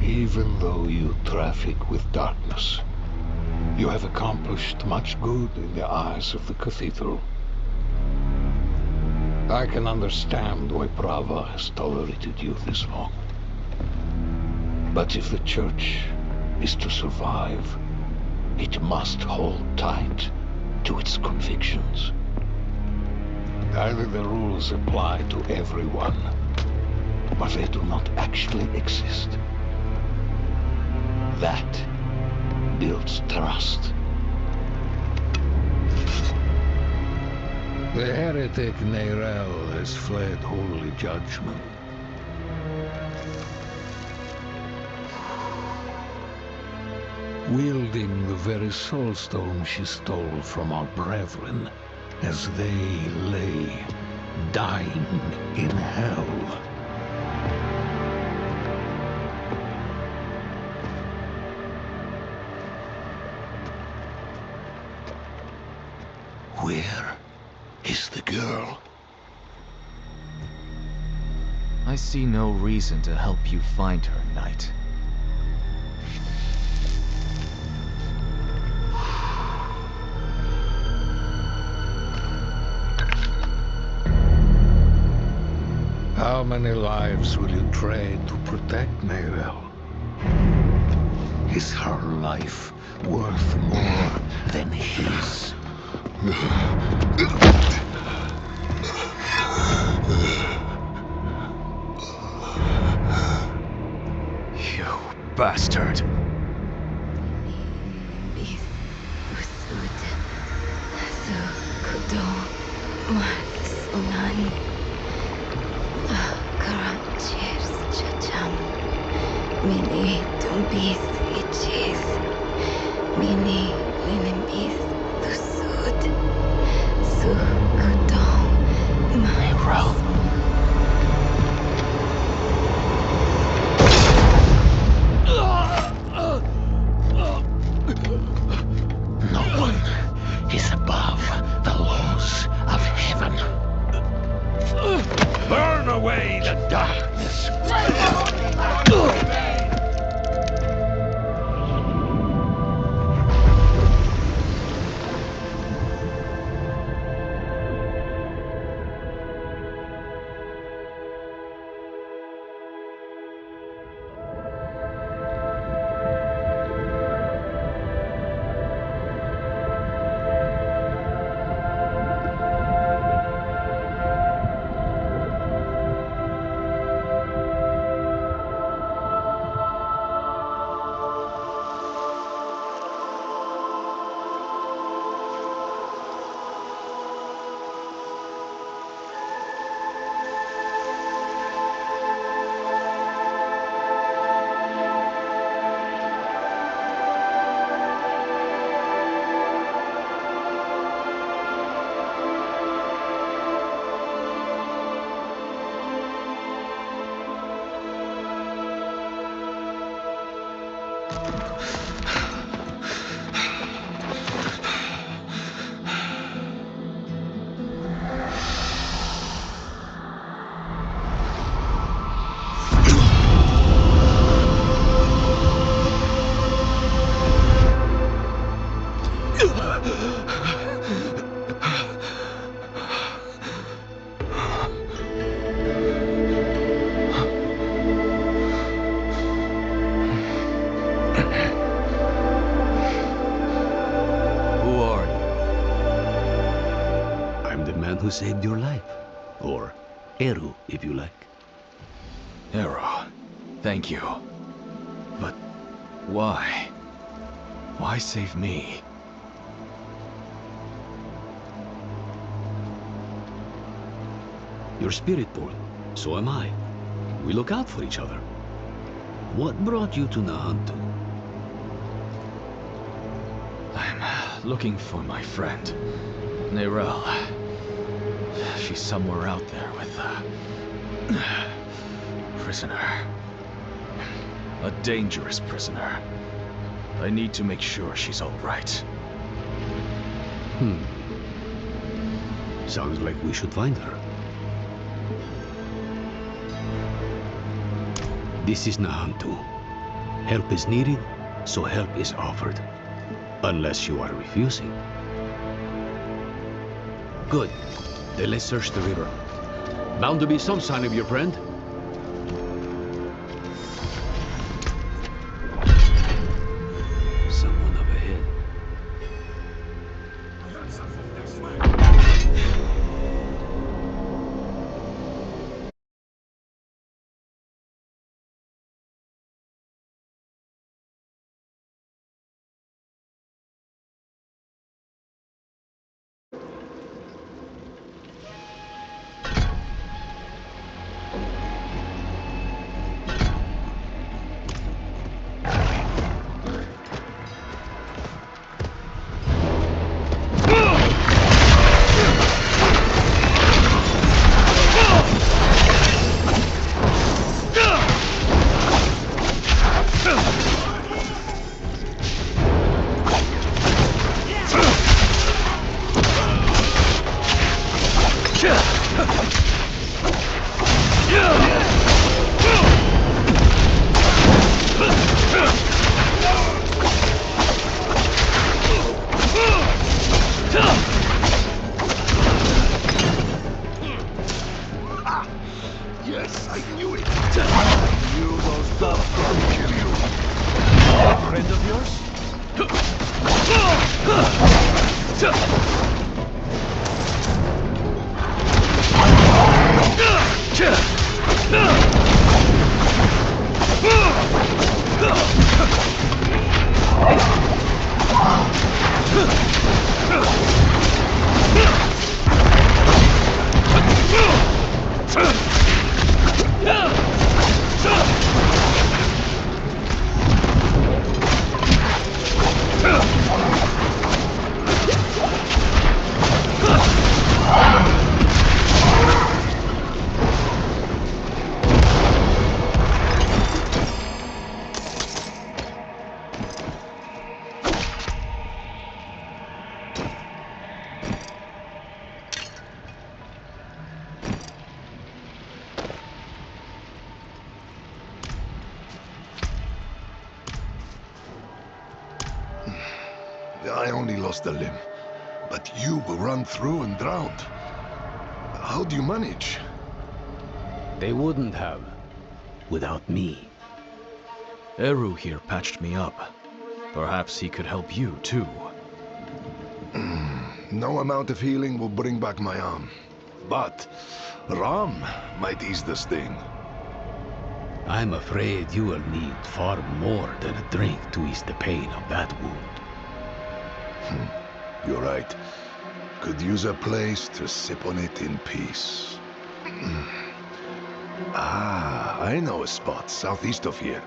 Even though you traffic with darkness, you have accomplished much good in the eyes of the cathedral. I can understand why Prava has tolerated you this long. But if the church is to survive, it must hold tight to its convictions. Either the rules apply to everyone, or they do not actually exist. That builds trust. The heretic Neyrel has fled holy judgment. Wielding the very soulstone she stole from our brethren as they lay dying in hell. Where is the girl? I see no reason to help you find her, Knight. How many lives will you trade to protect Neyrel? Is her life worth more than his? You bastard! No one is above the laws of heaven. Burn away the darkness. I'm the man who saved your life. Or Eru, if you like. Eru, thank you. But why? Why save me? You're spirit born, so am I. We look out for each other. What brought you to Nahantu? I'm looking for my friend, Nerel. She's somewhere out there with a prisoner. A dangerous prisoner. I need to make sure she's all right. Sounds like we should find her. This is Nahantu. Help is needed, so help is offered. Unless you are refusing. Good. Then let's search the river. Bound to be some sign of your friend. Someone up ahead. Yes, I knew it. I knew those dogs would kill you. A friend of yours? I only lost a limb, but you were run through and drowned. How do you manage? They wouldn't have. Without me. Eru here patched me up. Perhaps he could help you, too. No amount of healing will bring back my arm. But Ram might ease the sting. I'm afraid you will need far more than a drink to ease the pain of that wound. You're right. Could use a place to sip on it in peace. I know a spot southeast of here.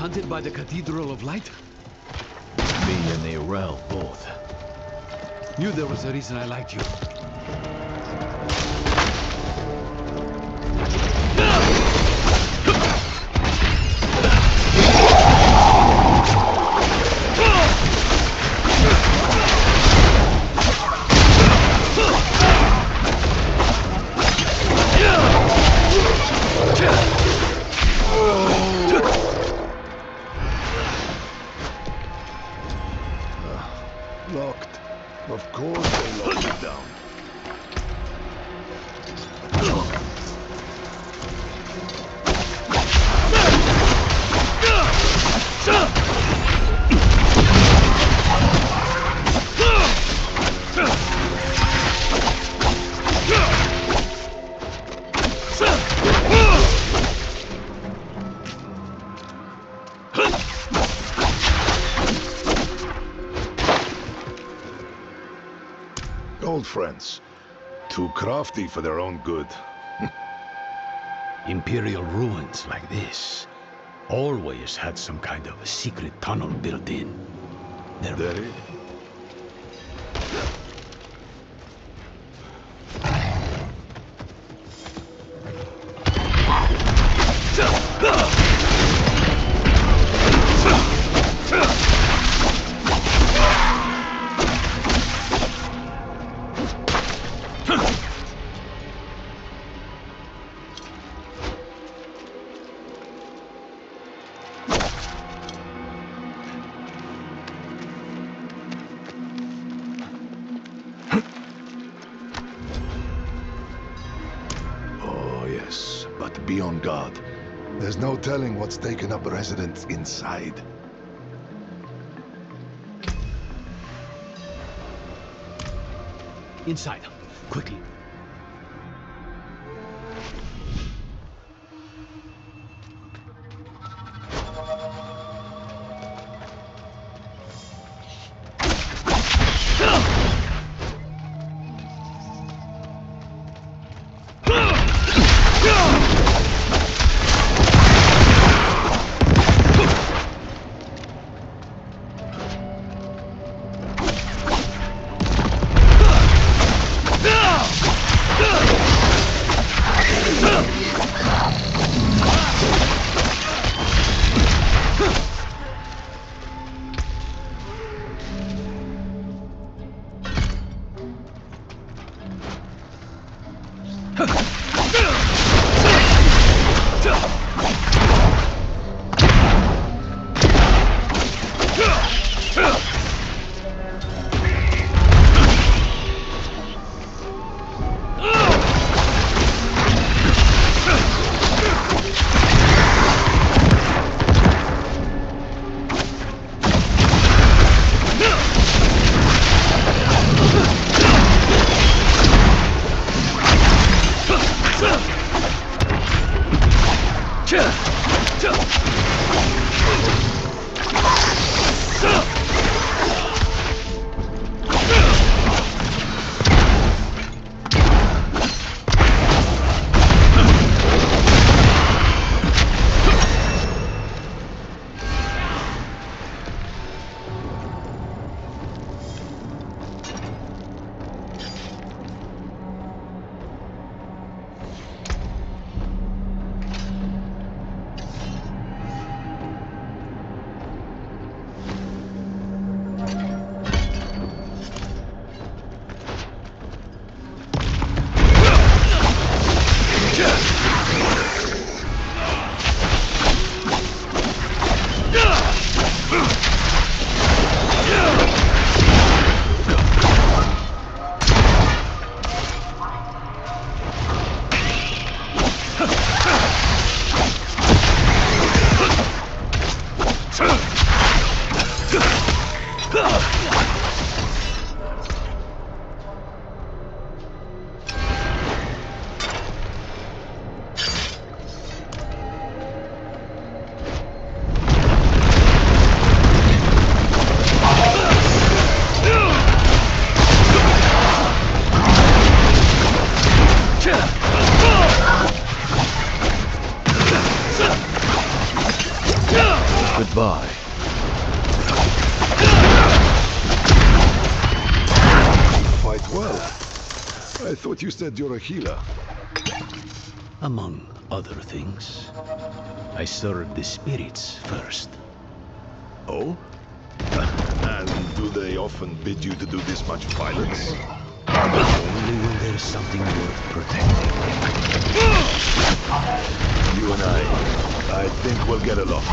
haunted by the Cathedral of Light? Me and Arel both. Knew there was a reason I liked you. Locked. Of course they locked it down. Old friends. Too crafty for their own good. Imperial ruins like this always had some kind of a secret tunnel built in. There is. Oh, yes, but be on guard. There's no telling what's taken up residence inside. Inside, quickly. by. Fight well. I thought you said you're a healer. Among other things, I serve the spirits first. Oh? And do they often bid you to do this much violence? Only when there's something worth protecting. You and I think we'll get along.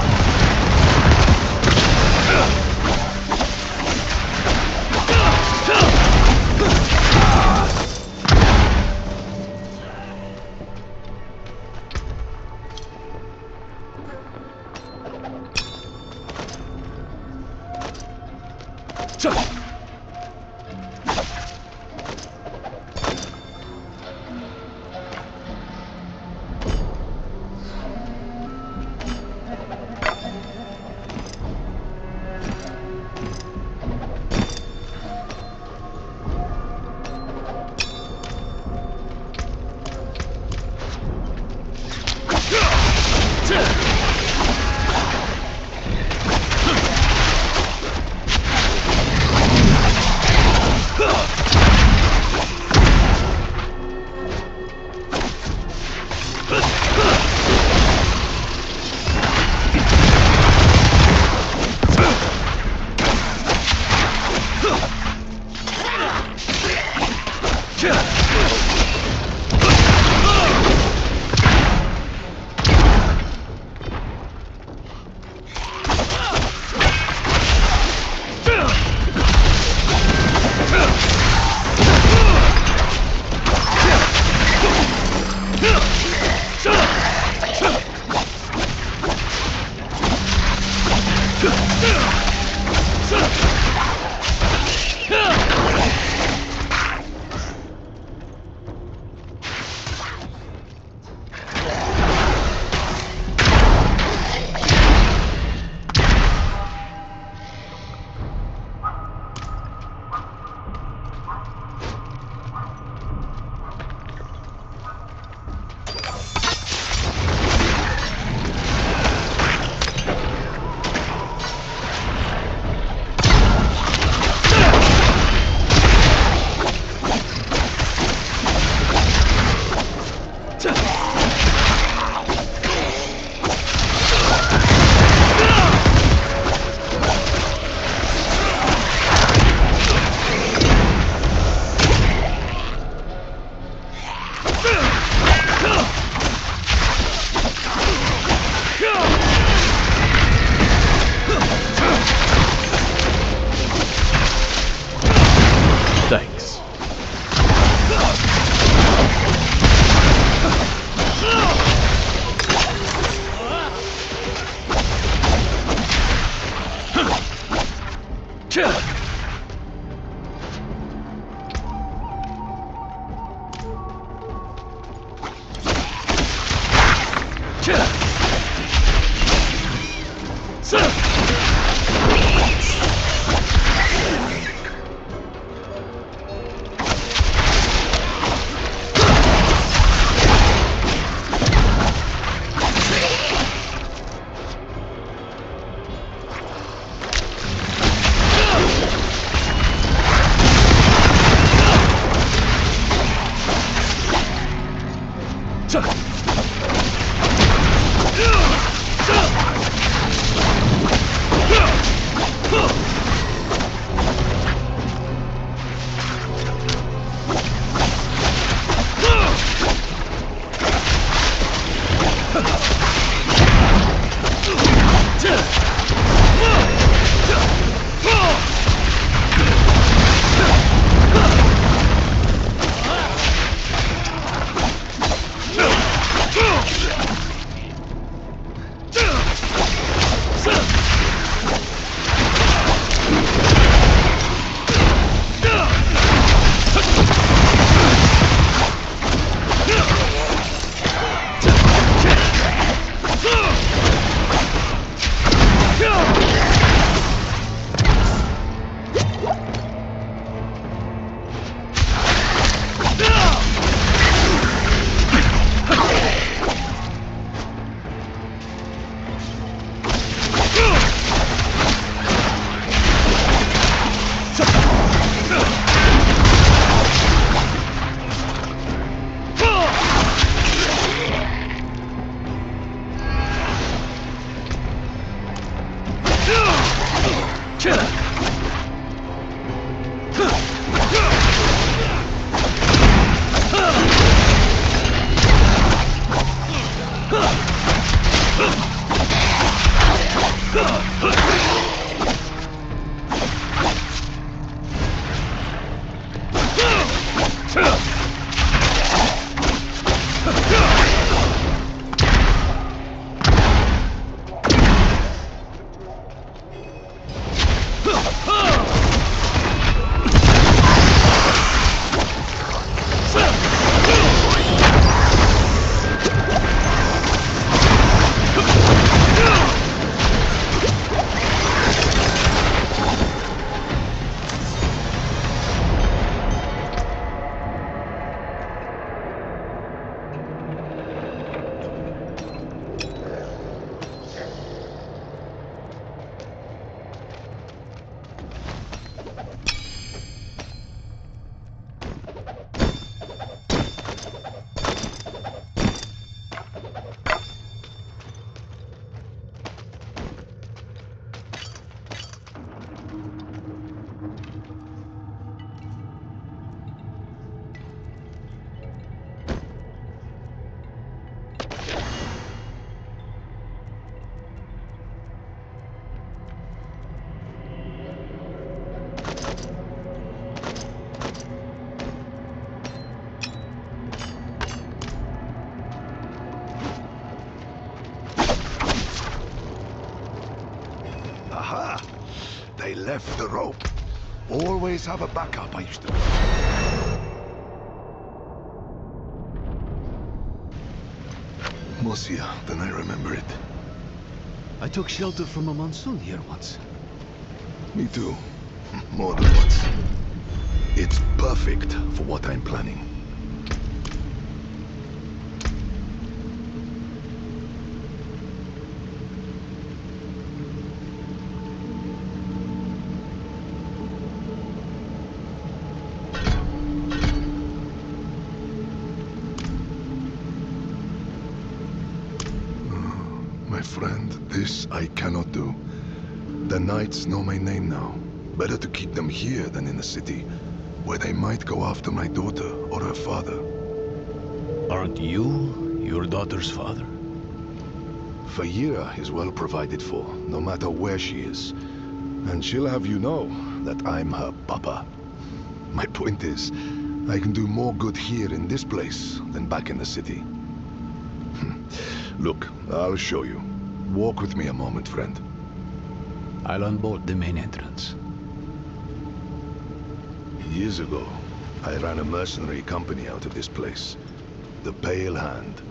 Thanks. left the rope. Always have a backup, I used to. Mosia, then I remember it. I took shelter from a monsoon here once. Me too. More than once. It's perfect for what I'm planning. My friend, this I cannot do. The knights know my name now. Better to keep them here than in the city, where they might go after my daughter or her father. Aren't you your daughter's father? Fayira is well provided for, no matter where she is. And she'll have you know that I'm her papa. My point is, I can do more good here in this place than back in the city. Look, I'll show you. Walk with me a moment, friend. I'll unbolt the main entrance. Years ago, I ran a mercenary company out of this place. The Pale Hand.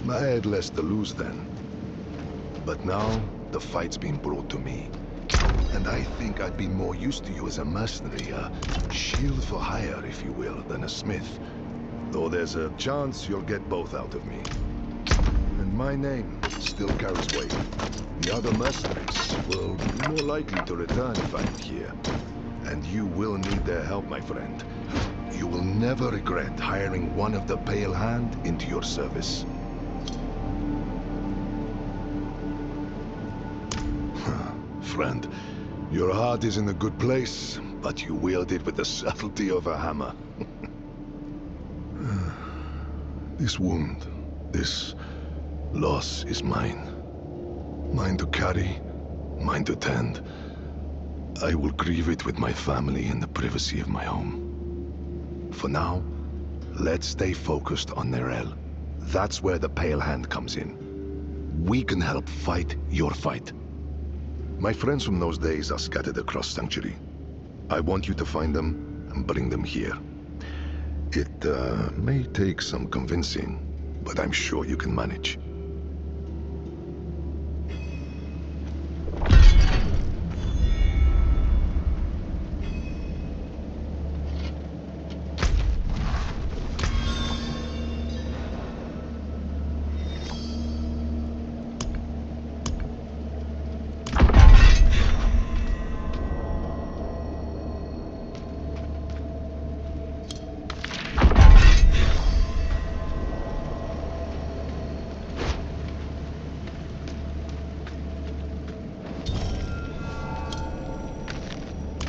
I had less to lose then. But now, the fight's been brought to me. And I think I'd be more used to you as a mercenary, a shield for hire, if you will, than a smith. Though there's a chance you'll get both out of me. And my name still carries weight. The other mercenaries will be more likely to return if I'm here. And you will need their help, my friend. You will never regret hiring one of the Pale Hand into your service. Friend, your heart is in a good place, but you wield it with the subtlety of a hammer. This wound, this loss is mine. Mine to carry, mine to tend. I will grieve it with my family in the privacy of my home. For now, let's stay focused on Nerel. That's where the Pale Hand comes in. We can help fight your fight. My friends from those days are scattered across Sanctuary. I want you to find them and bring them here. It may take some convincing, but I'm sure you can manage.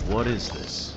What is this?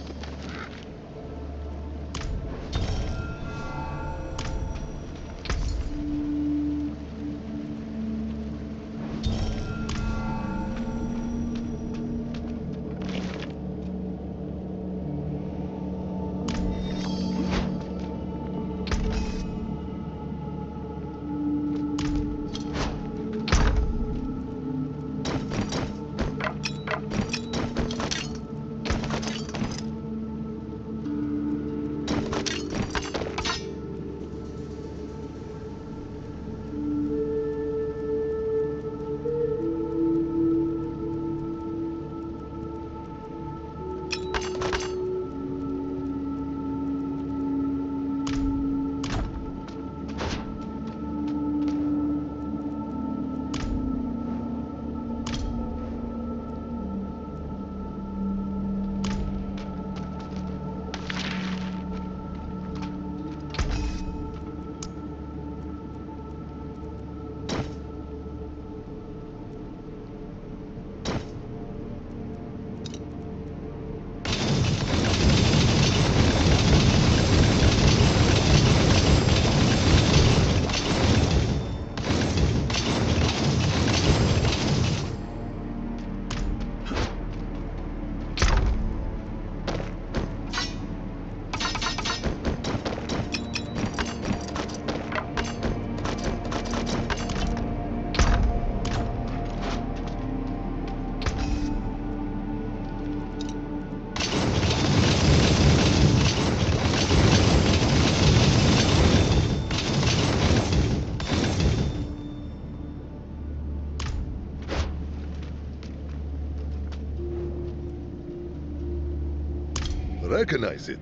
recognize it.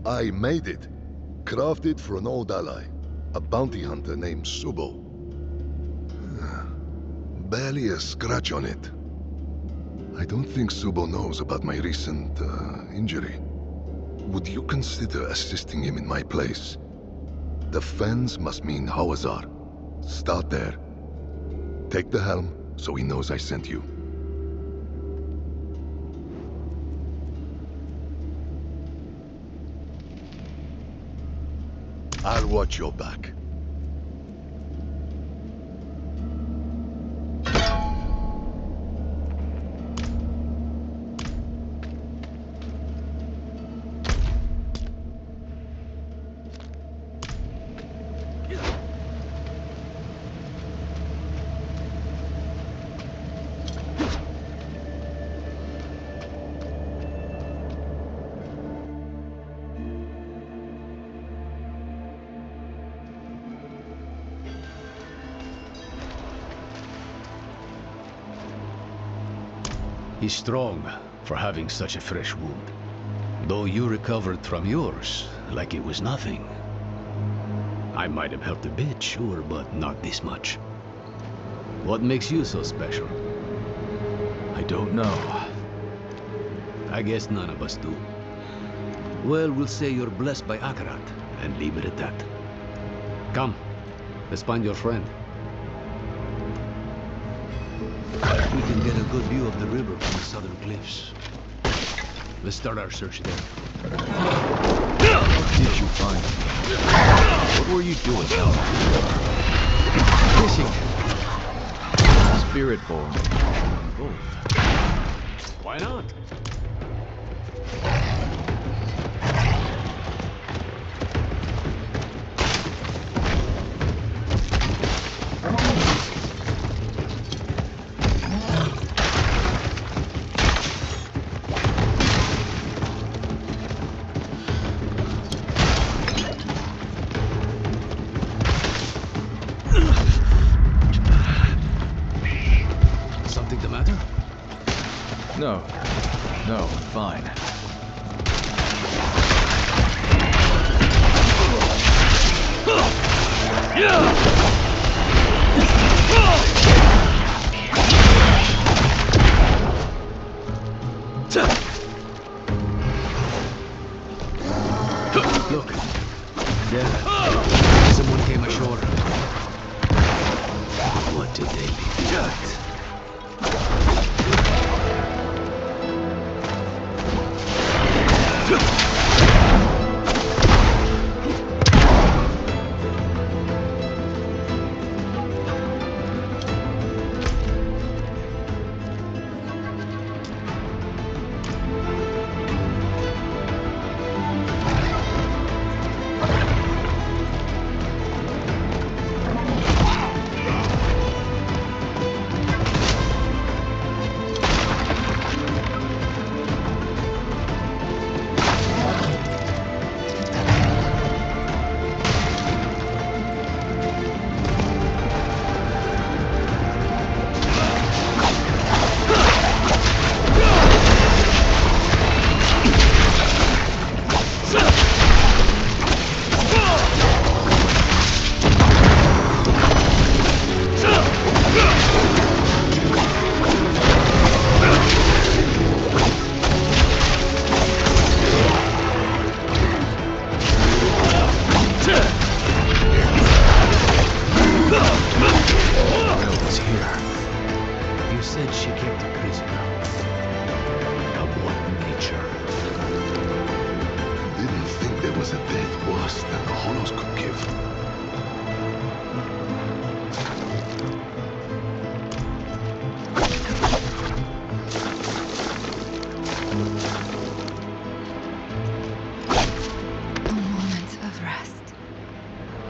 I made it. Crafted for an old ally, a bounty hunter named Subo. Barely a scratch on it. I don't think Subo knows about my recent, injury. Would you consider assisting him in my place? Defense must mean Hawazar. Start there. Take the helm, so he knows I sent you. I'll watch your back. He's strong for having such a fresh wound. Though you recovered from yours like it was nothing. I might have helped a bit, sure, but not this much. What makes you so special? I don't know. I guess none of us do. Well, we'll say you're blessed by Akarat, and leave it at that. Come, let's find your friend. We can get a good view of the river from the southern cliffs. Let's start our search there. What did you find? What were you doing? Fishing. Spirit-born. Both. Why not? Something the matter? No. No, fine. Look. There. Someone came ashore. What did they leave behind?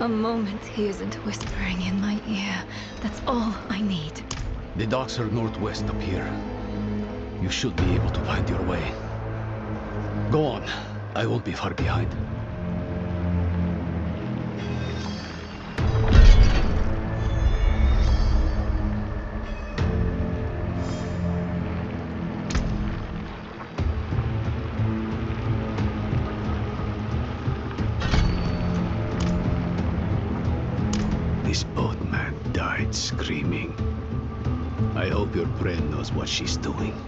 A moment he isn't whispering in my ear. That's all I need. The docks are northwest up here. You should be able to find your way. Go on. I won't be far behind. This boatman died screaming. I hope your friend knows what she's doing.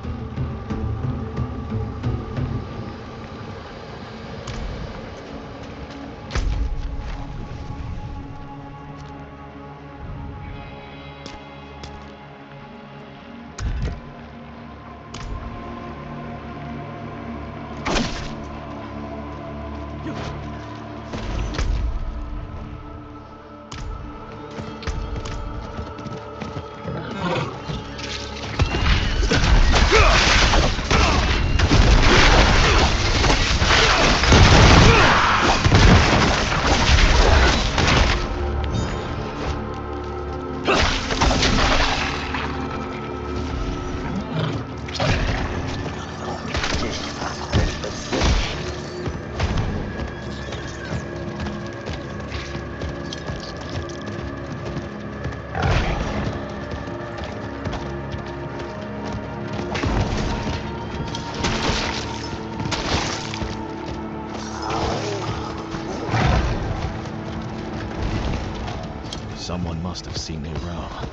Someone must have seen me around.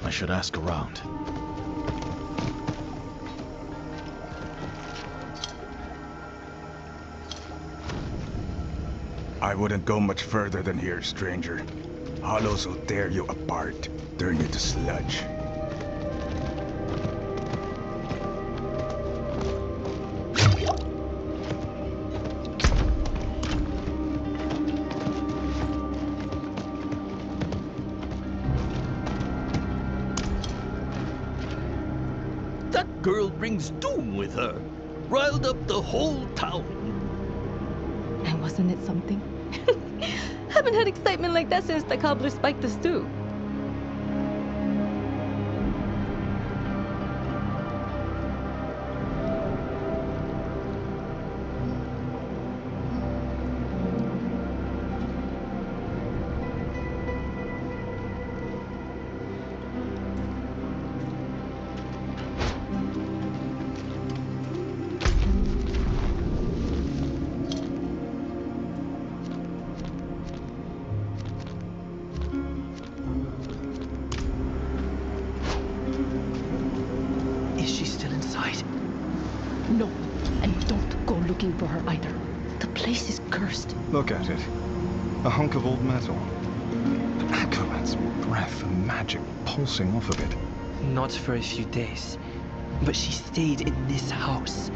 I should ask around. I wouldn't go much further than here, stranger. Hollows will tear you apart, turn you to sludge. That girl brings doom with her. Riled up the whole town. And wasn't it something? Haven't had excitement like that since the cobbler spiked the stew. Is she still inside? No, and don't go looking for her either. The place is cursed. Look at it. A hunk of old metal. An acrobat's breath and magic pulsing off of it. Not for a few days. But she stayed in this house.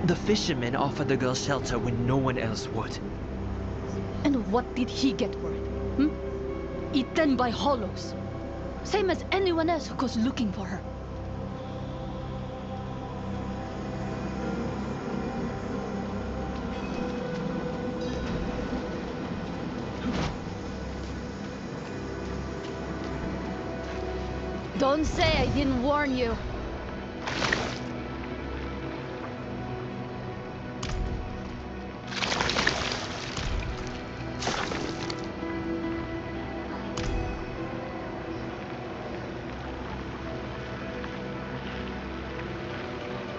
The fisherman offered the girl shelter when no one else would. And what did he get for it? Eaten by hollows. Same as anyone else who goes looking for her. Don't say I didn't warn you.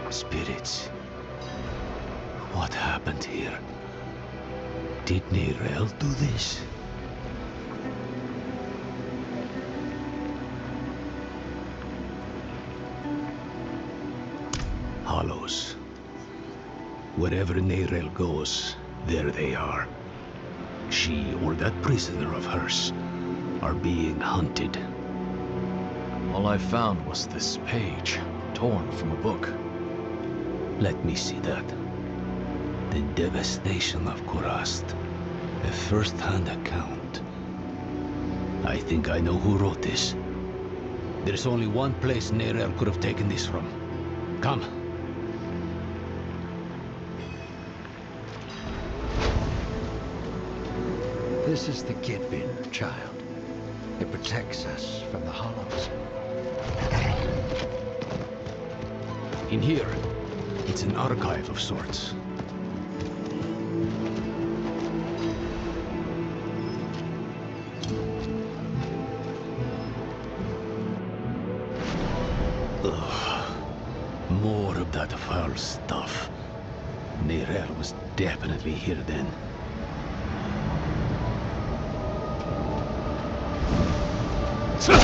Spirits. What happened here? Did Neyrelle do this? Hollows. Wherever Neyrelle goes, there they are. She or that prisoner of hers are being hunted. All I found was this page, torn from a book. Let me see that. The devastation of Kurast. A first-hand account. I think I know who wrote this. There's only one place Neyrelle could have taken this from. Come. This is the Kidbin, child. It protects us from the Hollows. In here, it's an archive of sorts. Ugh. More of that foul stuff. Neyrelle was definitely here then. Looks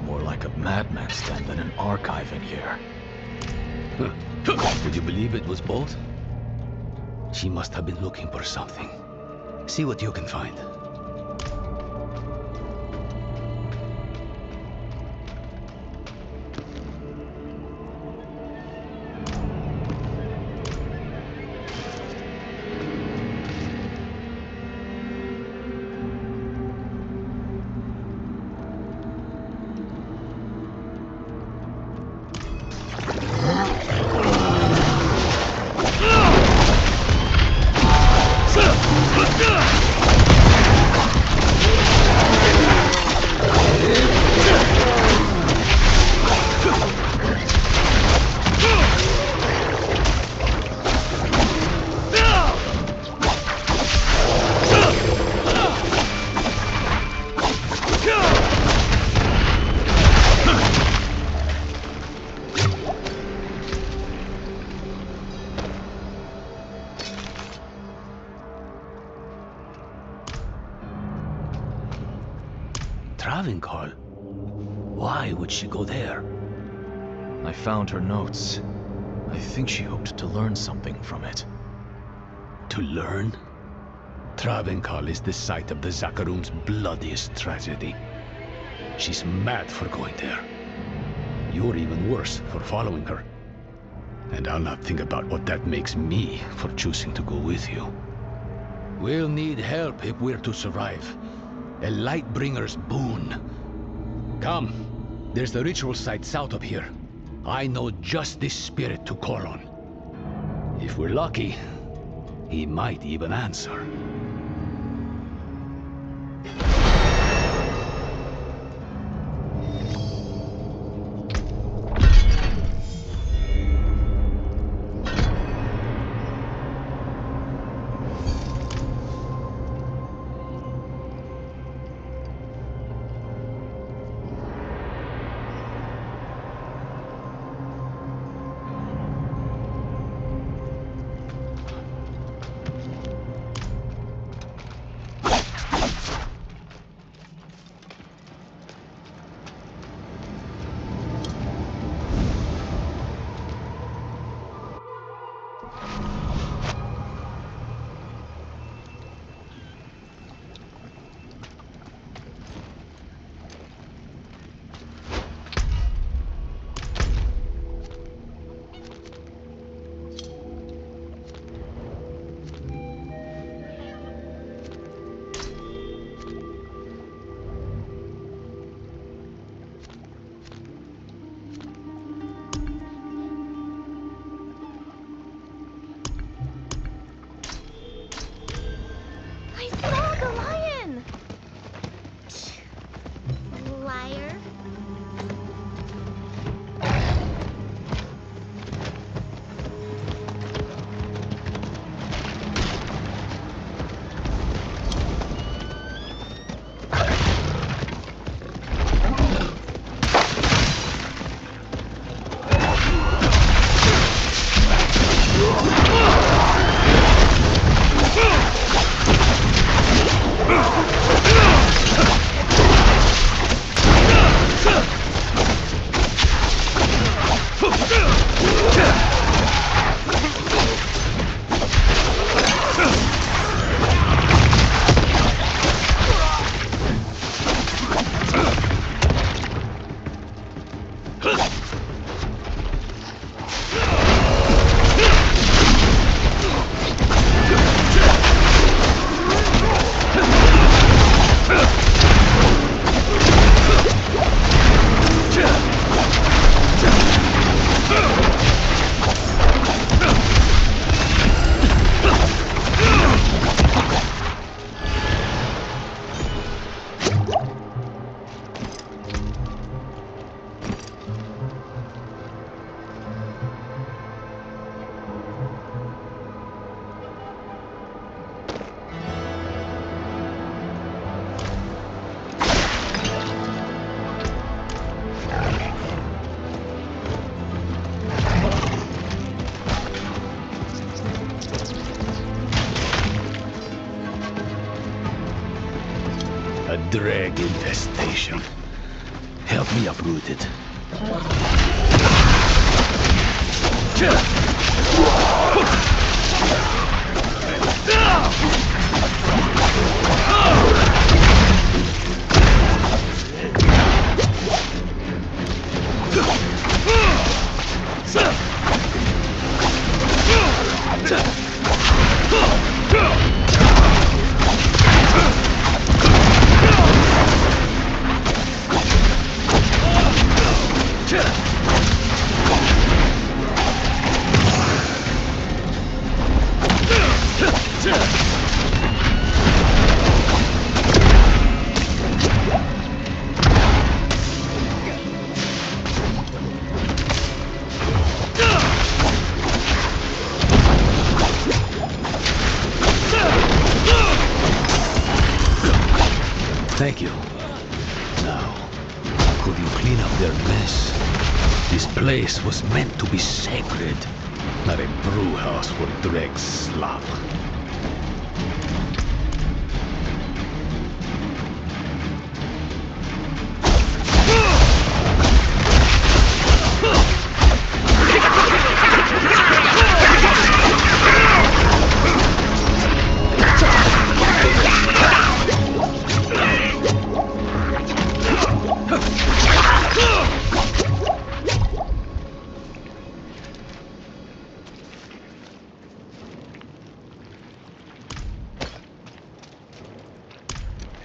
more like a madman's den than an archive in here. Would you believe it was both? She must have been looking for something. See what you can find. Travincal? Why would she go there? I found her notes. I think she hoped to learn something from it. To learn? Travincal is the site of the Zakaroom's bloodiest tragedy. She's mad for going there. You're even worse for following her. And I'll not think about what that makes me for choosing to go with you. We'll need help if we're to survive. A Lightbringer's boon. Come, there's the ritual site south of here. I know just this spirit to call on. If we're lucky, he might even answer. A drag infestation. Help me uproot it. Thank you. Now, could you clean up their mess? This place was meant to be sacred, not a brew house for dreg slop.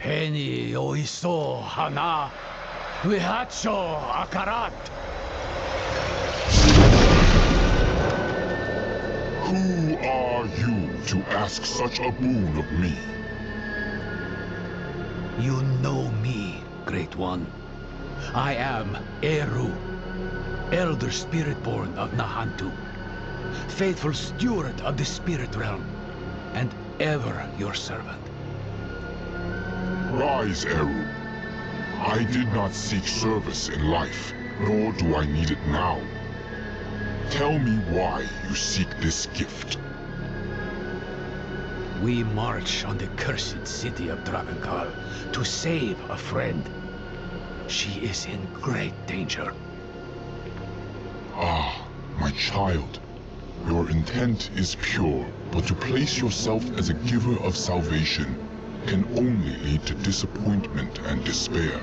Heni oiso hana, vihacho akarat. Who are you to ask such a boon of me? You know me, Great One. I am Eru, Elder Spiritborn of Nahantu, faithful steward of the Spirit Realm, and ever your servant. Rise, Eru. I did not seek service in life, nor do I need it now. Tell me why you seek this gift. We march on the cursed city of Dravenkal to save a friend. She is in great danger. Ah, my child. Your intent is pure, but to place yourself as a giver of salvation can only lead to disappointment and despair.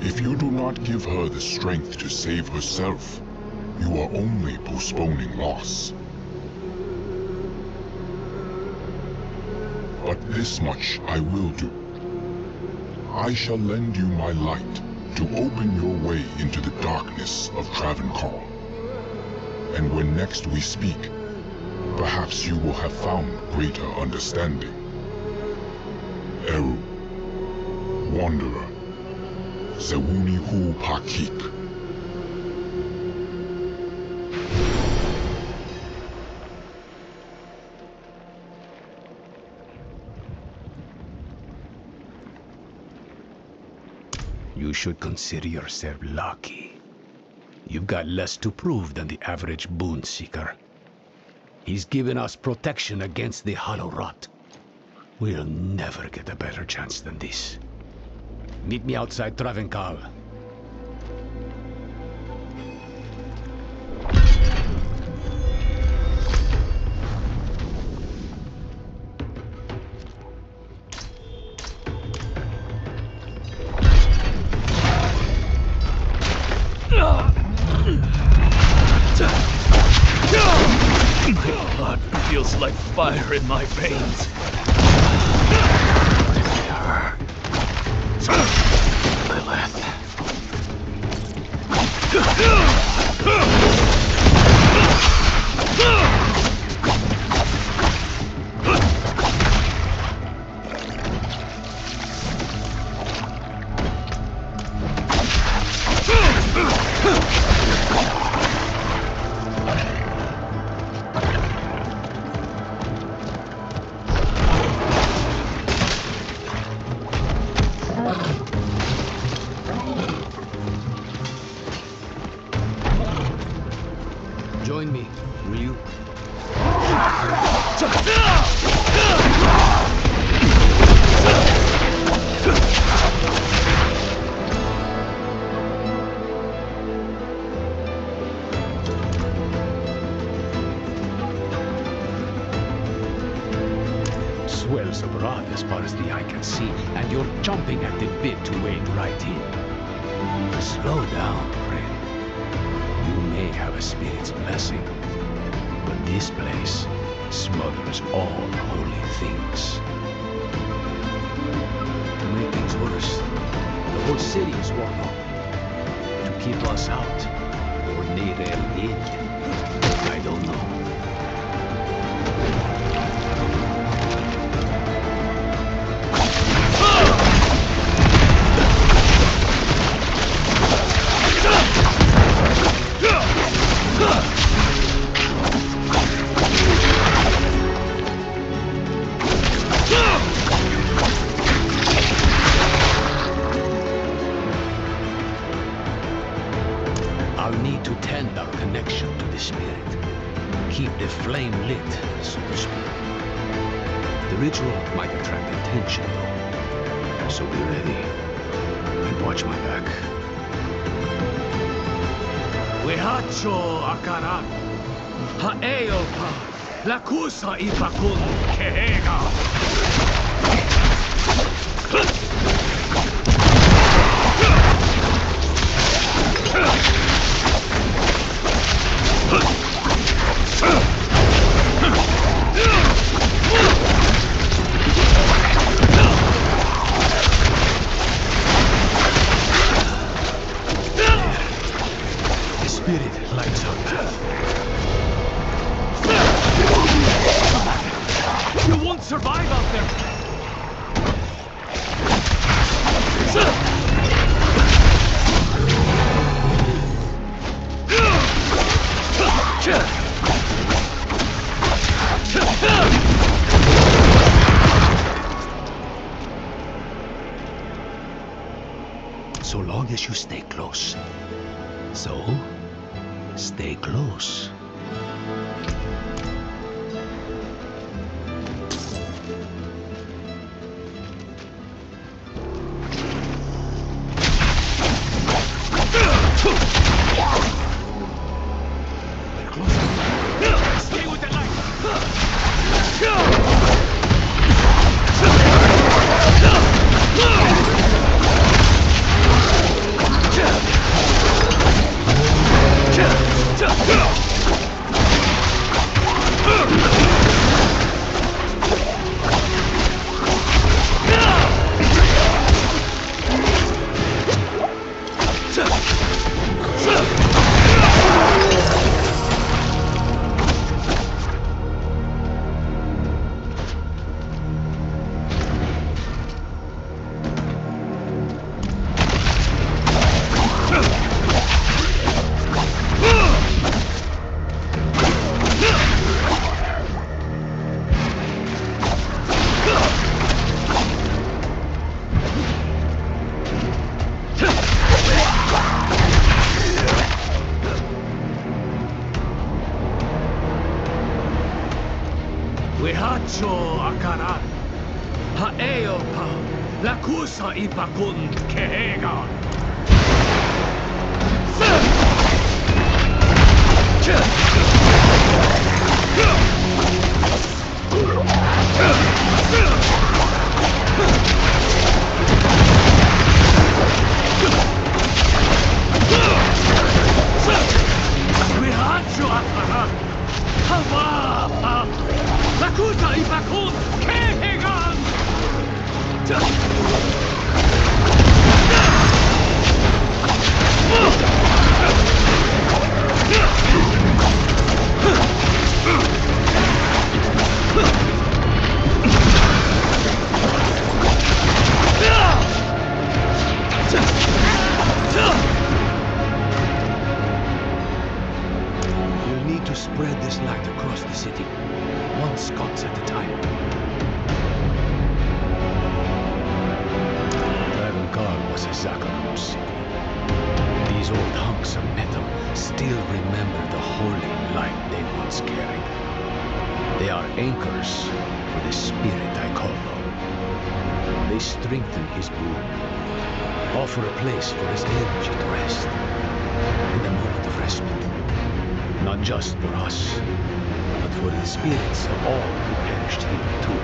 If you do not give her the strength to save herself, you are only postponing loss. But this much I will do. I shall lend you my light to open your way into the darkness of Travenkal. And when next we speak, perhaps you will have found greater understanding. Eru, Wanderer, Sewuni Hu Pakik. You should consider yourself lucky. You've got less to prove than the average boon seeker. He's given us protection against the hollow rot. We'll never get a better chance than this. Meet me outside Travenkal. My blood feels like fire in my veins. Lilith. can see, and you're jumping at the bit to wade right in. Slow down, friend. You may have a spirit's blessing, but this place smothers all holy things. To make things worse, the whole city is warned up. To keep us out, or near in, I don't know. I'll need to tend our connection to the spirit. Keep the flame lit, so to speak. The ritual might attract attention, though. So be ready. And watch my back. Wehacho akaran. Ha'eo pa. Lakusa ipakun kehega. The spirit lights our path. You won't survive out there. So long as you stay close. So, stay close. We're close. Stay with the light. Wehacho akaran. Ha'eo pa. Lakusa ipakun kehega. Wehacho akaran. Hawa. Lakusa ipakun kehegan. We'll need to spread this light across the city, one sconce at a time. Dragon was a Zakharov city. These old hunks of metal still remember the holy light they once carried. They are anchors for the spirit I call on. They strengthen his boon, offer a place for his energy to rest, in a moment of respite. Not just for us, but for the spirits of all who perished here too.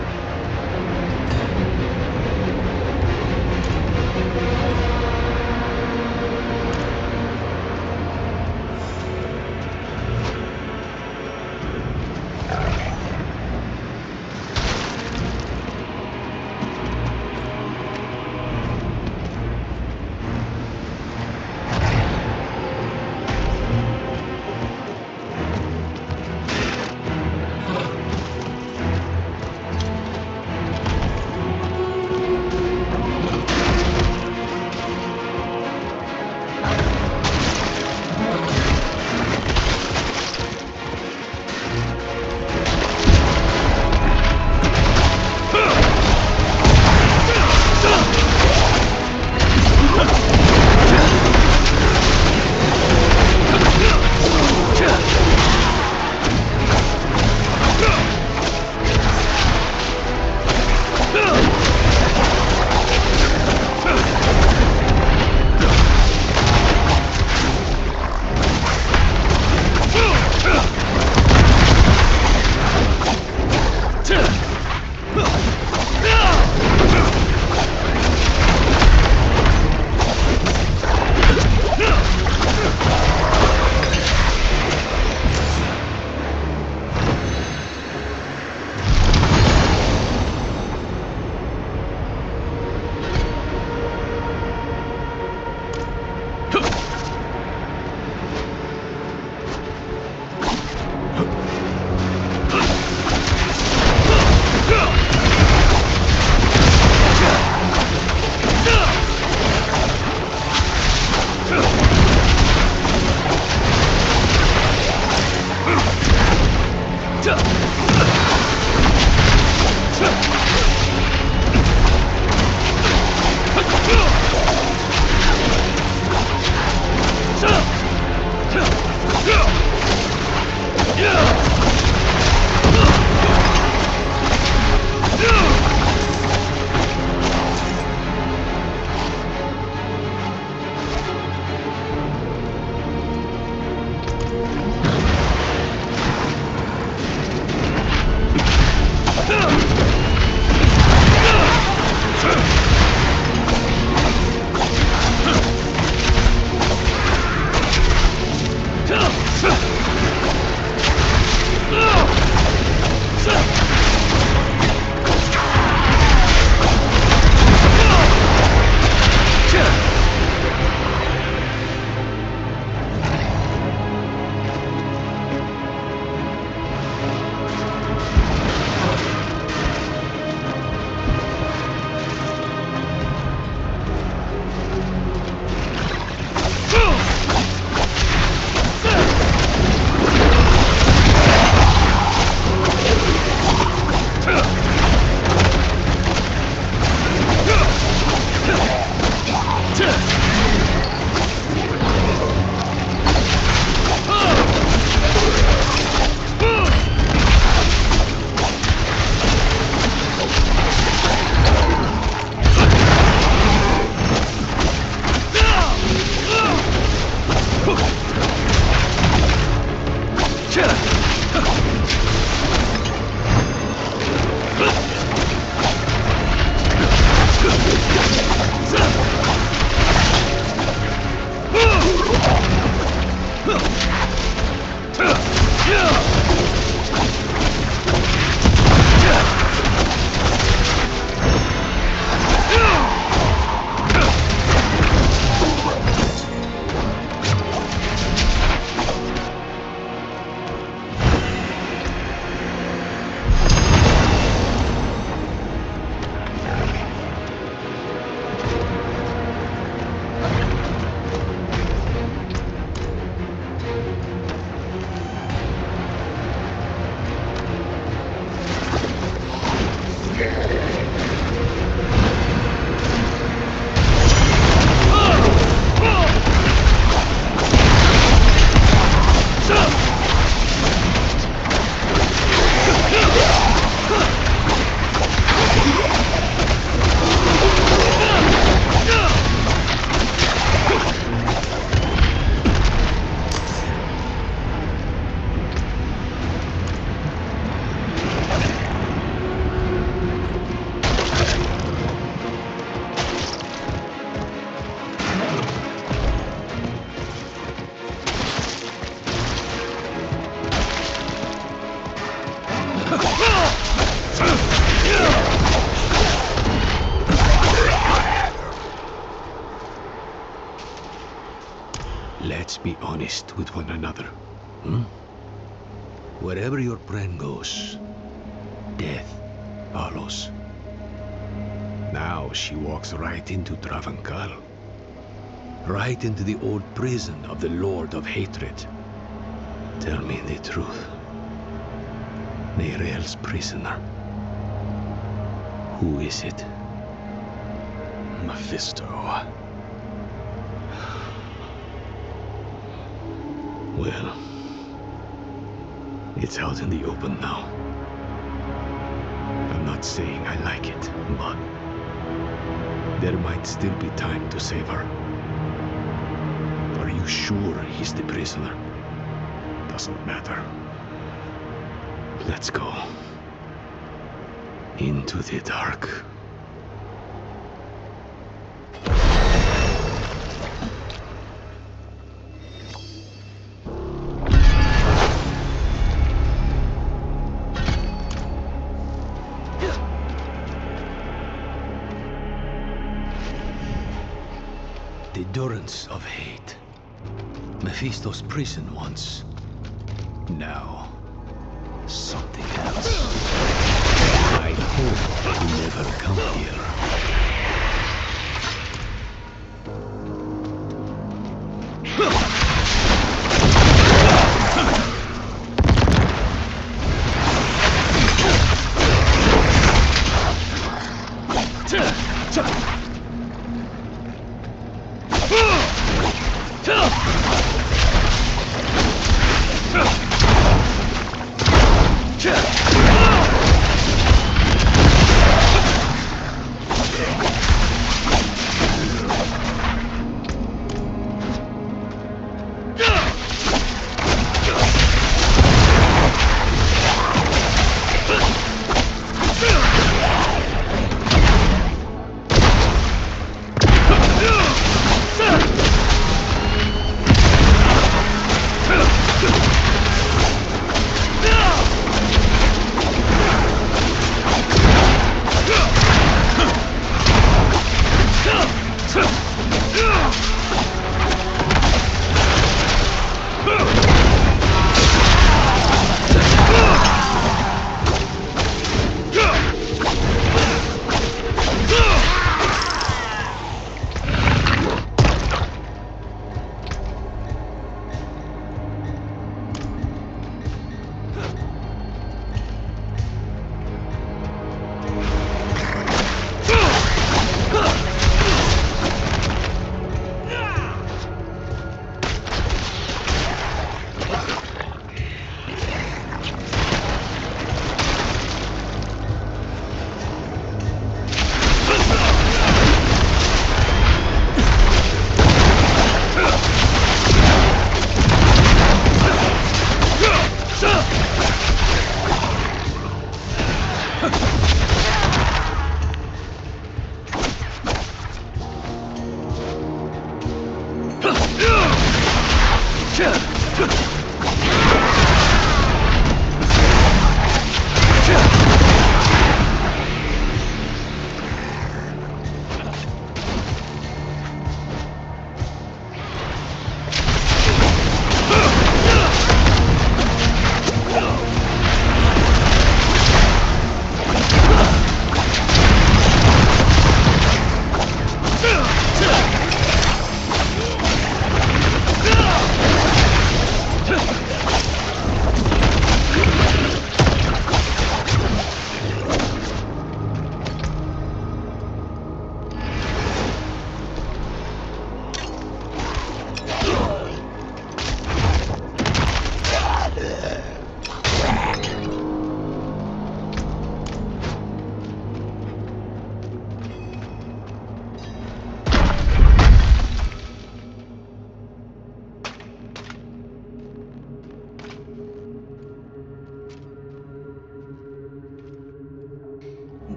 Let's be honest with one another. Hmm? Wherever your friend goes, death follows. Now she walks right into Travancal. Right into the old prison of the Lord of Hatred. Tell me the truth. Nereal's prisoner. Who is it? Mephisto. Well, it's out in the open now. I'm not saying I like it, but there might still be time to save her. Are you sure he's the prisoner? Doesn't matter. Let's go. Into the dark. The durance of hate. Mephisto's prison once. Now, something else. I hope you never come here.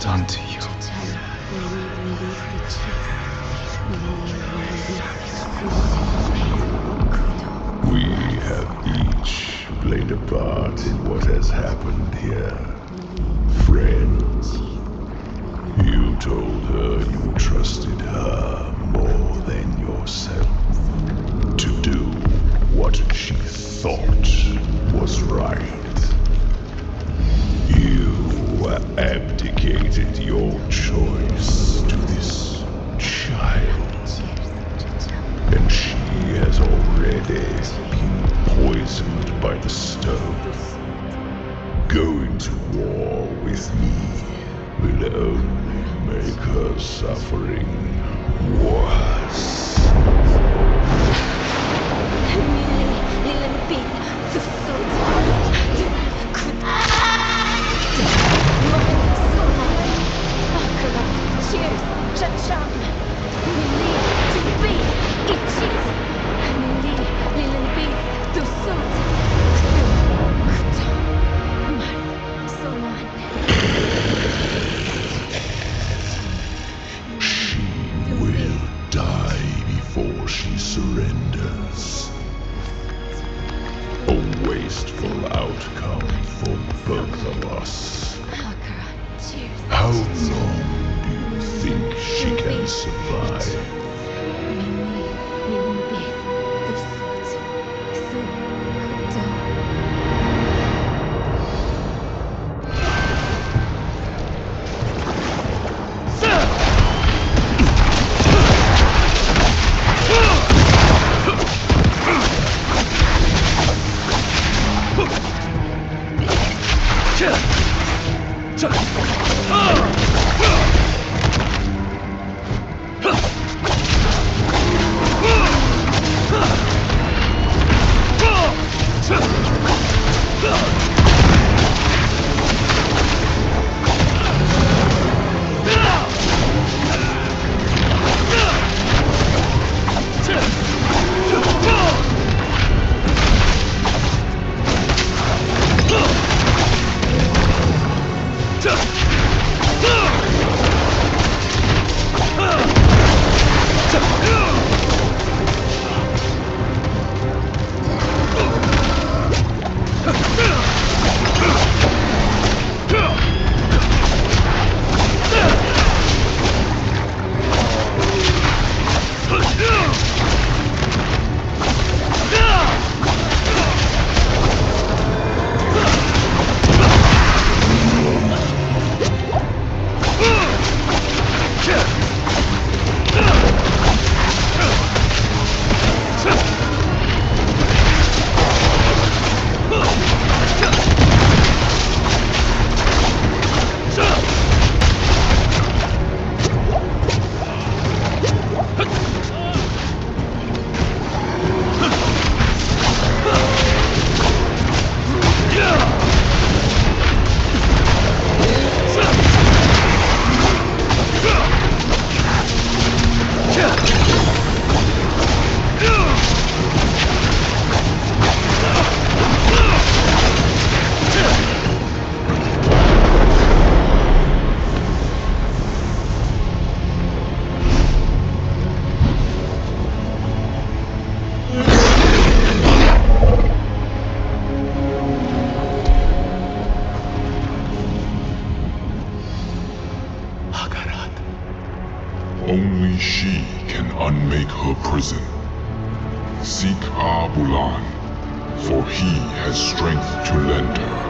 done to you. We have each played a part in what has happened here. Friends, you told her you trusted her more than yourself to do what she thought was right. You abdicated your choice to this child, and she has already been poisoned by the stone. Going to war with me will only make her suffering worse. She will die before she surrenders. A wasteful outcome for both of us. How long do you think she can survive? Only she can unmake her prison. Seek Abulan, for he has strength to lend her.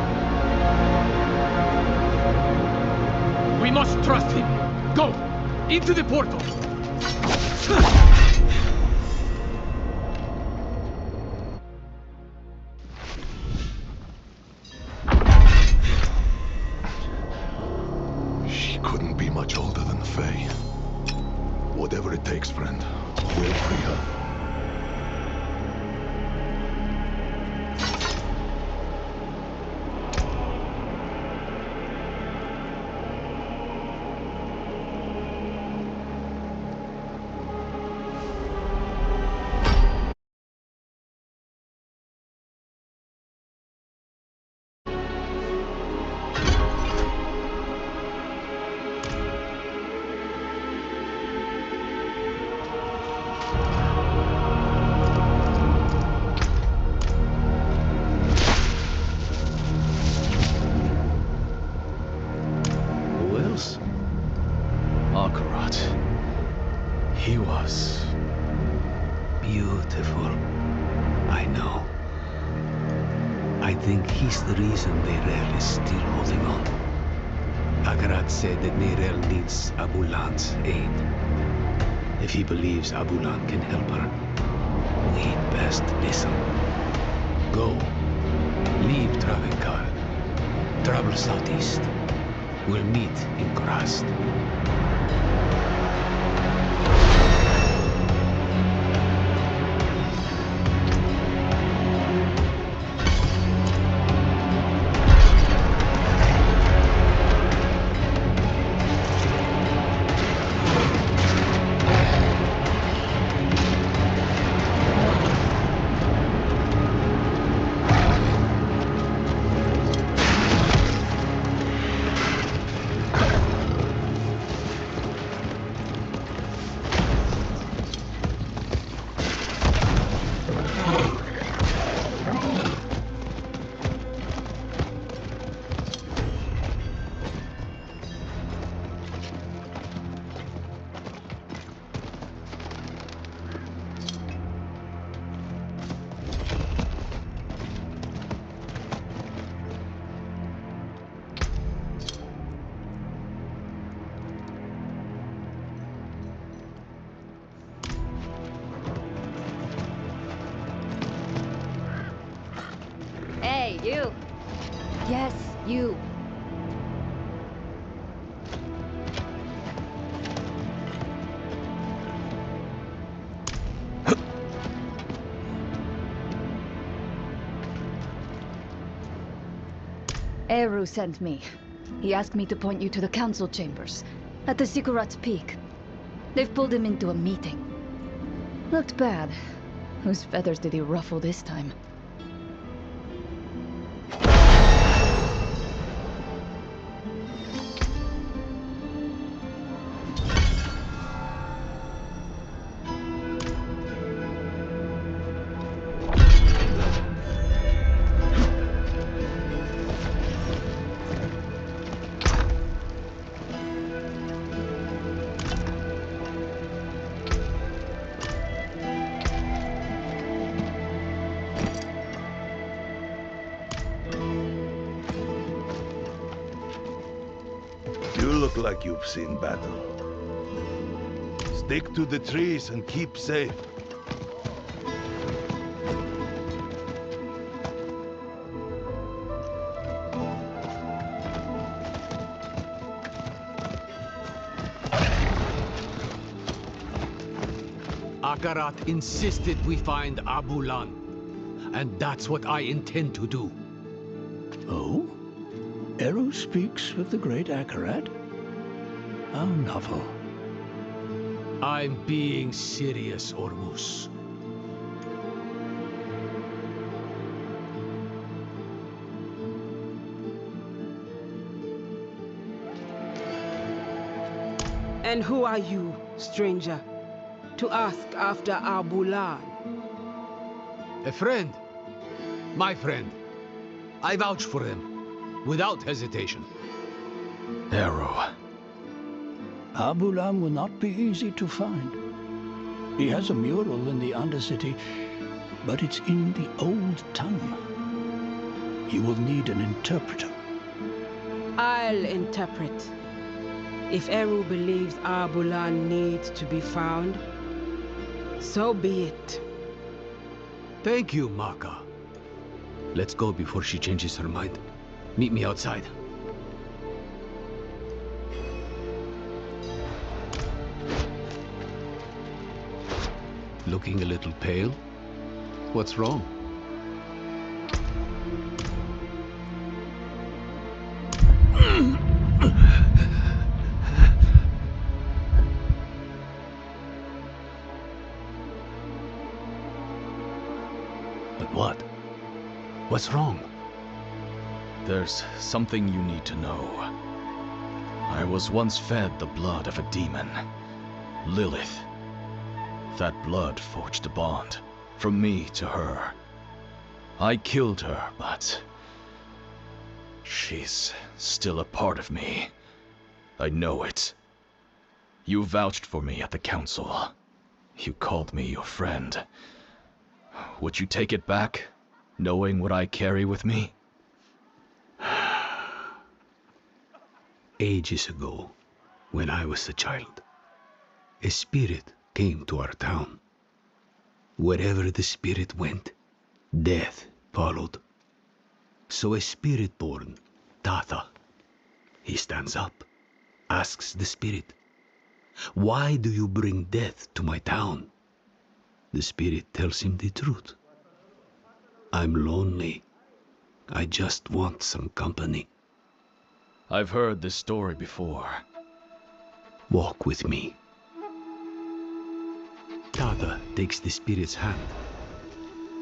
We must trust him. Go! Into the portal! She couldn't be much older than the Fae. Whatever it takes, friend, we'll free her. us. Beautiful. I know. I think he's the reason Neyrelle is still holding on. Akarat said that Neyrelle needs Abulan's aid. If he believes Abulan can help her, we'd best listen. Go. Leave Travenkar. Travel southeast. We'll meet in Kurast. Hey, you! Yes, you. Eru sent me. He asked me to point you to the council chambers, at the Sikurat's Peak. They've pulled him into a meeting. Looked bad. Whose feathers did he ruffle this time? You look like you've seen battle. Stick to the trees and keep safe. Akarat insisted we find Abulan, and that's what I intend to do. Oh? Eru speaks of the great Akarat? How novel. I'm being serious, Ormus. And who are you, stranger, to ask after Abulan? A friend. My friend. I vouch for him, without hesitation. Eru. Abulan will not be easy to find. He has a mural in the Undercity, but it's in the old tongue. You will need an interpreter. I'll interpret. If Eru believes Abulan needs to be found, so be it. Thank you, Maka. Let's go before she changes her mind. Meet me outside. Looking a little pale? What's wrong? But what? What's wrong? There's something you need to know. I was once fed the blood of a demon, Lilith. That blood forged a bond, from me to her. I killed her, but she's still a part of me. I know it. You vouched for me at the council. You called me your friend. Would you take it back, knowing what I carry with me? Ages ago, when I was a child, a spirit came to our town. Wherever the spirit went, death followed. So a spirit born, Tata, he stands up, asks the spirit, "Why do you bring death to my town?" The spirit tells him the truth. "I'm lonely. I just want some company." I've heard this story before. Walk with me. Tata takes the spirit's hand.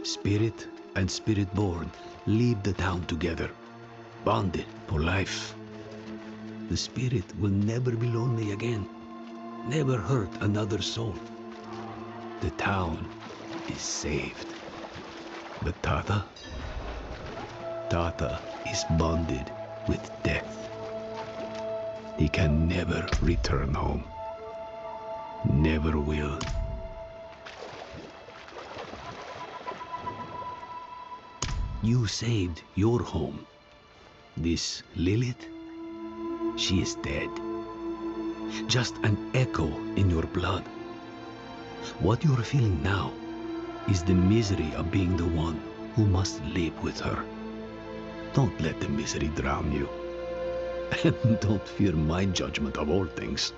Spirit and spirit born leave the town together, bonded for life. The spirit will never be lonely again, never hurt another soul. The town is saved. But Tata is bonded with death. He can never return home. Never will. You saved your home. This Lilith, she is dead. Just an echo in your blood. What you're feeling now is the misery of being the one who must live with her. Don't let the misery drown you. And don't fear my judgment of all things.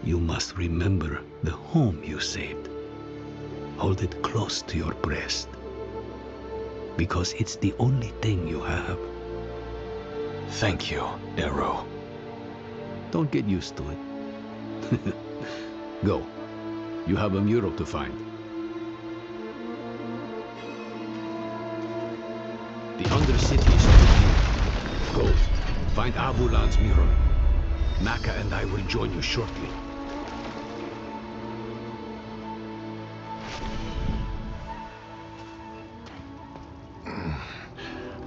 You must remember the home you saved. Hold it close to your breast, because it's the only thing you have. Thank you, Arrow. Don't get used to it. Go. You have a mural to find. The Undercity is right here. Go. Find Abulan's mural. Maka and I will join you shortly.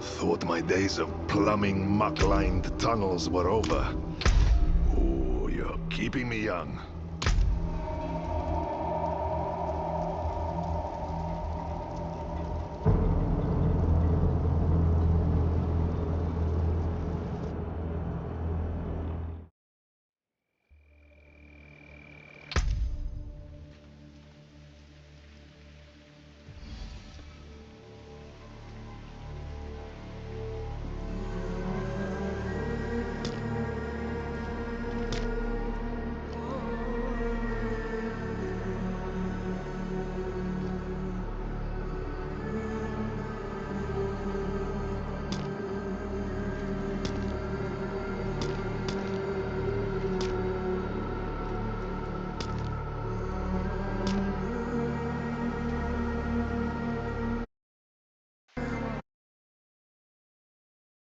Thought my days of plumbing muck-lined tunnels were over. Oh, you're keeping me young.